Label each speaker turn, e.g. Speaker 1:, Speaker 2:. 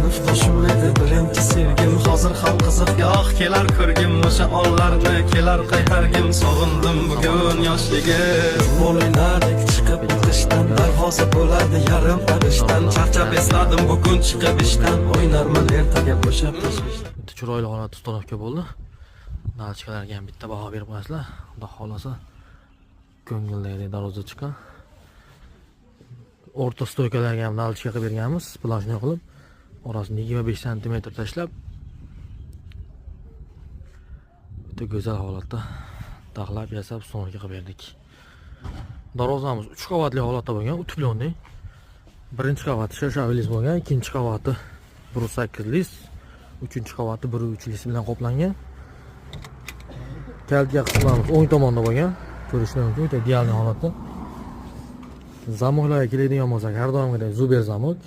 Speaker 1: Sinfdoshim edi birinchi sevgim, hozir ham qiziq yo'q kelar ko'rgim, o'sha onlarni kelar qaytargim, sog'indim bugun yoshligim. Futbol o'ynardik chiqib o'qishdan, darvoza bo'lardi yarim farishdan, charchab esladim bugun chiqib ishdan, o'ynarman ertaga bo'shab tashvishdan.
Speaker 2: Chiroyli holat uстановka bo'ldi. Nalchikalarga ham bitta baho berib qo'yasizlar. Xudo xolasa ko'ngildagidek darvoza chiqqan. O'rta stoykalarga ham nalchika qilib berganmiz, planshni qilib. Orasini 25 sm tashlab bitta go'zal holatda taxlab yasab uстановka qilib berdik. Darvozamiz 3 qavatli holatda bo'lgan, utuplonli. Birinchi qavati shashavilis bo'lgan, ikkinchi qavati 1.8 lis, uchinchi qavati 1.3 lis bilan qoplangan. Kaltga qismlarimiz o'ng tomonda bo'lgan. Ko'rishlar mumkin, o'ta ideal holatda. Zamoklarga keladigan bo'lsak, har doimgidek Zuber zamok.